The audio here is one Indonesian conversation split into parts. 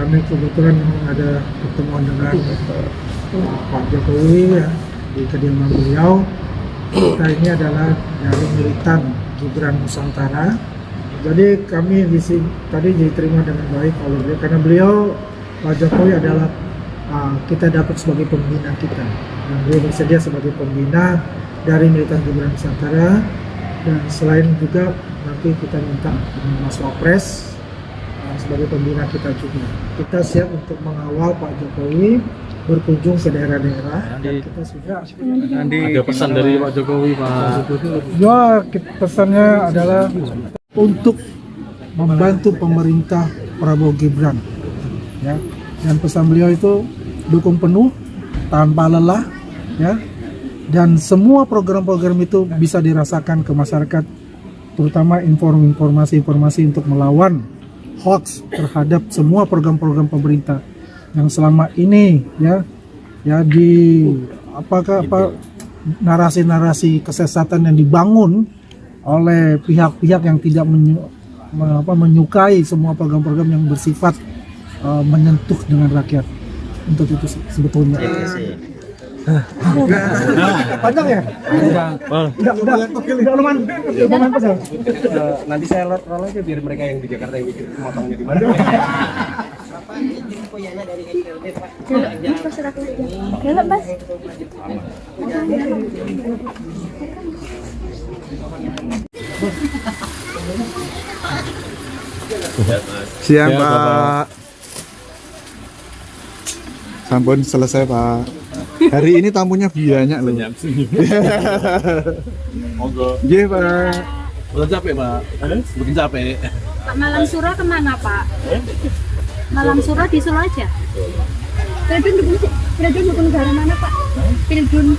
kami kebetulan memang ada pertemuan dengan Pak Jokowi ya, di kediaman beliau. Kita ini adalah dari militan Gibran Nusantara. Jadi kami di sini tadi diterima dengan baik oleh beliau karena beliau Pak Jokowi adalah kita dapat sebagai pembina kita, dan beliau bersedia sebagai pembina dari militan Gibran Nusantara. Dan selain juga nanti kita minta Mas Wapres sebagai pembina kita juga. Kita siap untuk mengawal Pak Jokowi berkunjung ke daerah-daerah, dan kita sudah ada pesan dari Pak Jokowi, Pak. ya, pesannya adalah untuk membantu pemerintah Prabowo Gibran ya, dan pesan beliau itu dukung penuh tanpa lelah ya, dan semua program-program itu bisa dirasakan ke masyarakat, terutama informasi-informasi untuk melawan hoax terhadap semua program-program pemerintah yang selama ini ya di narasi-narasi kesesatan yang dibangun oleh pihak-pihak yang tidak menyukai semua program-program yang bersifat menyentuh dengan rakyat. Untuk itu sebetulnya. Panjang ya? Udah lumayan pas. Nanti saya roll aja biar mereka yang di Jakarta yang mikir motongnya di mana. Siang Pak. Sampun selesai Pak. Hari ini tamunya banyak loh. Monggo. Iya Pak. Udah capek, Pak. Bikin capek. Pak Malam Surah kemana Pak? Malam Surah di Solo aja. Piledun dukung negara mana Pak? Piledun.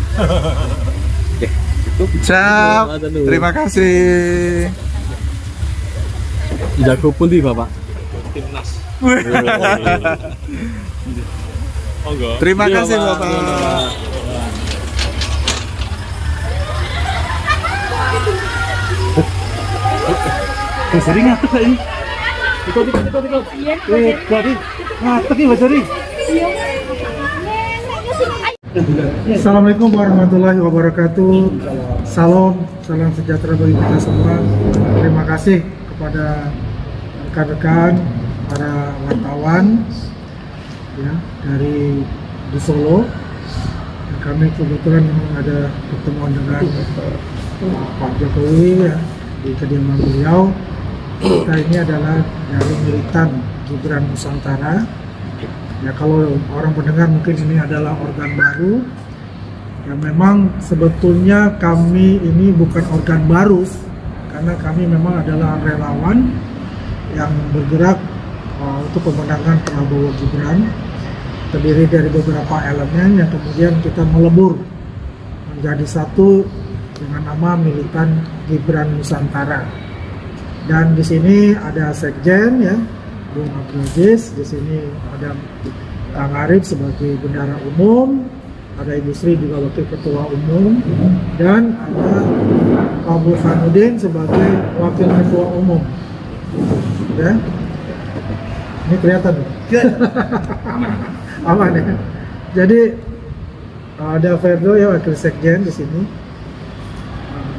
Siap. Terima kasih. Jago pun di Bapak. Timnas. Monggo. Terima kasih Pak. Bapak. Sering ngatuk kayak ini. Ikut. Jadi ngatuk nih Mbak Sari. Assalamualaikum warahmatullahi wabarakatuh. Salam sejahtera bagi kita semua. Terima kasih kepada rekan-rekan para wartawan ya dari di Solo. Kami kebetulan memang ada pertemuan dengan Pak Jokowi ya, di kediaman beliau. Kita ini adalah dari militan Gibran Nusantara. Ya, kalau orang pendengar mungkin ini adalah organ baru. Ya, memang sebetulnya kami ini bukan organ baru, karena kami memang adalah relawan yang bergerak untuk pemenangan Prabowo Gibran. Terdiri dari beberapa elemen yang kemudian kita melebur menjadi satu dengan nama militan Gibran Nusantara. Dan di sini ada sekjen ya, Bung Abdul Aziz. Di sini ada Kang Arif sebagai bendahara umum, ada Ibu Sri juga wakil ketua umum, dan ada Pak Burhanuddin sebagai wakil ketua umum. Ya, ini kelihatan tuh. Aman ya. Jadi ada Ferdo ya, wakil sekjen di sini.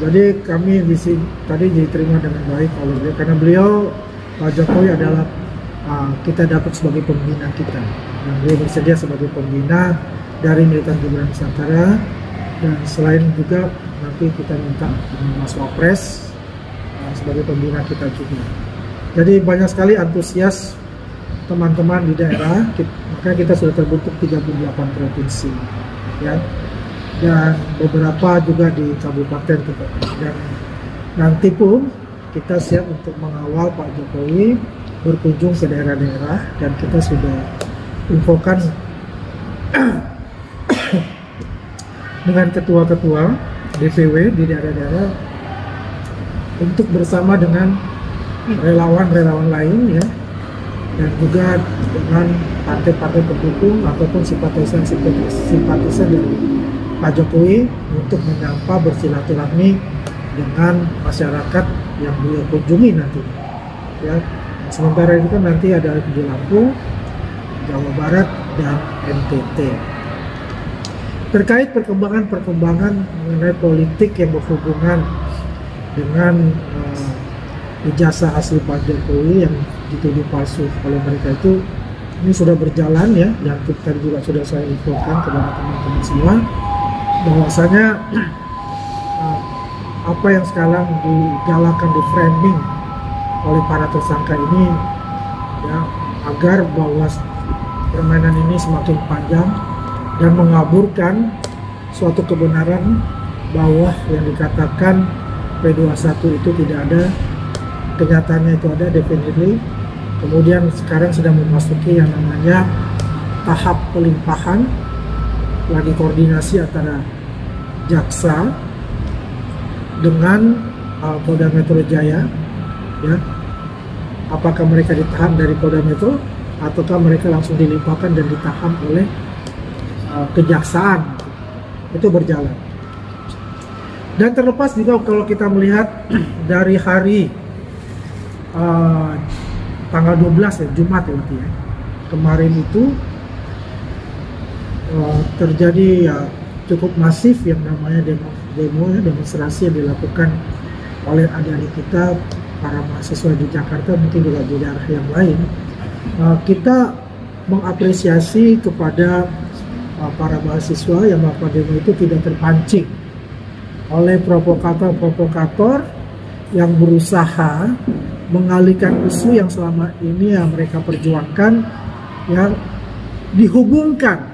Jadi kami di sini tadi diterima dengan baik oleh beliau karena beliau Pak Jokowi adalah kita dapat sebagai pembina kita, dan beliau bersedia sebagai pembina dari militan Gibran Nusantara. Dan selain juga nanti kita minta Mas Wapres sebagai pembina kita juga. Jadi banyak sekali antusias teman-teman di daerah, makanya kita sudah terbentuk 38 provinsi ya, dan beberapa juga di kabupaten juga. Dan nanti pun kita siap untuk mengawal Pak Jokowi berkunjung ke daerah-daerah, dan kita sudah infokan dengan ketua-ketua DPW di daerah-daerah untuk bersama dengan relawan-relawan lain ya, dan juga dengan partai-partai pendukung ataupun simpatisan dari Pak Jokowi untuk menyapa bersilaturahmi dengan masyarakat yang beliau kunjungi nanti ya. Sementara itu kan nanti ada di Lampung, Jawa Barat, dan NTT. Terkait perkembangan mengenai politik yang berhubungan dengan ijazah asli Pak Jokowi yang dituduh palsu oleh mereka itu, ini sudah berjalan ya, dan kita juga sudah saya infokan kepada teman-teman semua bahwasanya apa yang sekarang digalakan di framing oleh para tersangka ini ya, agar bahwa permainan ini semakin panjang dan mengaburkan suatu kebenaran bahwa yang dikatakan P21 itu tidak ada, kenyataannya itu ada definitely. Kemudian sekarang sedang memasuki yang namanya tahap pelimpahan, lagi koordinasi antara jaksa dengan Polda Metro Jaya ya. Apakah mereka ditahan dari Polda Metro ataukah mereka langsung dilimpahkan dan ditahan oleh kejaksaan, itu berjalan. Dan terlepas juga kalau kita melihat dari hari tanggal 12 ya, Jumat ya, kemarin itu terjadi ya cukup masif yang namanya demonstrasi yang dilakukan oleh adik-adik kita, para mahasiswa di Jakarta, mungkin juga di daerah yang lain. Kita mengapresiasi kepada para mahasiswa yang melakukan demo itu tidak terpancing oleh provokator-provokator yang berusaha mengalihkan isu yang selama ini yang mereka perjuangkan, yang dihubungkan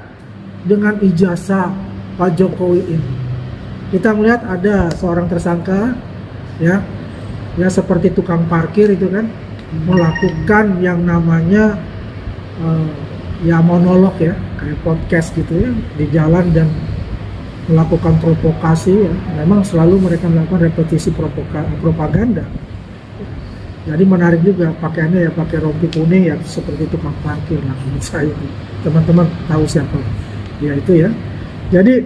dengan ijazah Pak Jokowi ini. Kita melihat ada seorang tersangka ya seperti tukang parkir itu kan, melakukan yang namanya ya monolog ya, kayak podcast gitu ya, di jalan dan melakukan provokasi ya. Memang selalu mereka melakukan repetisi propaganda. Jadi menarik juga, pakaiannya ya pakai rompi kuning ya, seperti tukang parkir lah menurut saya. Teman-teman tahu siapa dia itu ya. Jadi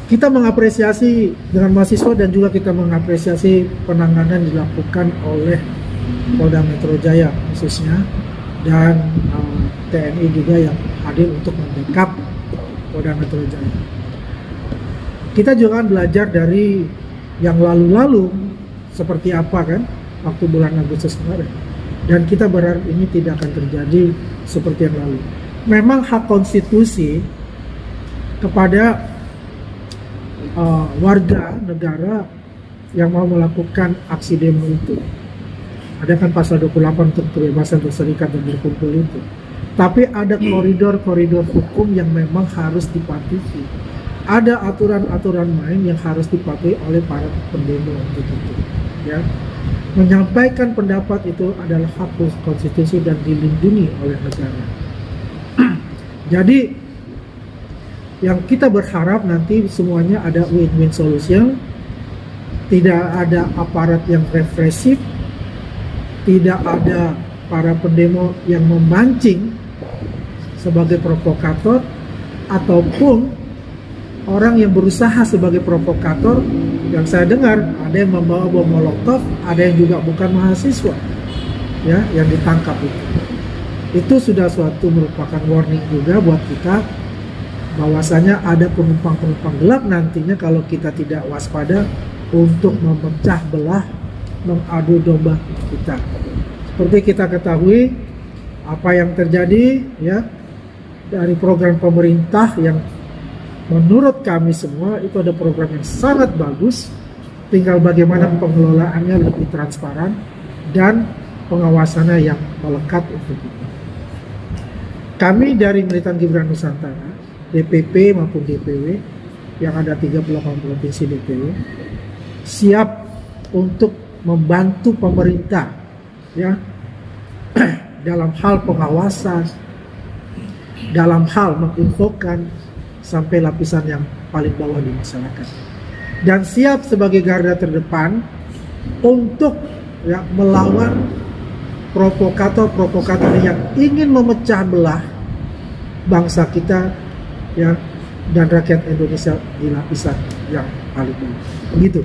kita mengapresiasi dengan mahasiswa dan juga kita mengapresiasi penanganan dilakukan oleh Polda Metro Jaya khususnya, dan TNI juga yang hadir untuk membackup Polda Metro Jaya. Kita juga belajar dari yang lalu-lalu seperti apa kan waktu bulan Agustus kemarin, dan kita berharap ini tidak akan terjadi seperti yang lalu. Memang hak konstitusi kepada warga negara yang mau melakukan aksi demo itu, ada kan pasal 28 untuk kebebasan berserikat dan berkumpul itu. Tapi ada koridor-koridor hukum yang memang harus dipatuhi. Ada aturan-aturan main yang harus dipatuhi oleh para pendemo itu. Ya. Menyampaikan pendapat itu adalah hak konstitusi dan dilindungi oleh negara. Jadi yang kita berharap nanti semuanya ada win-win solution, tidak ada aparat yang represif, tidak ada para pendemo yang memancing sebagai provokator, ataupun orang yang berusaha sebagai provokator. Yang saya dengar ada yang membawa bom molotov, ada yang juga bukan mahasiswa ya yang ditangkap itu sudah suatu merupakan warning juga buat kita bahwasanya ada penumpang-penumpang gelap nantinya kalau kita tidak waspada untuk memecah belah, mengadu domba kita. Seperti kita ketahui apa yang terjadi ya dari program pemerintah yang menurut kami semua itu ada program yang sangat bagus, tinggal bagaimana pengelolaannya lebih transparan dan pengawasannya yang melekat untuk kita. Kami dari Militan Gibran Nusantara, DPP maupun DPW yang ada 38 provinsi DPW, siap untuk membantu pemerintah ya dalam hal pengawasan, dalam hal menginfokan sampai lapisan yang paling bawah di masyarakat, dan siap sebagai garda terdepan untuk ya, melawan provokator-provokator yang ingin memecah belah bangsa kita ya dan rakyat Indonesia di lapisan yang paling bawah. Begitu.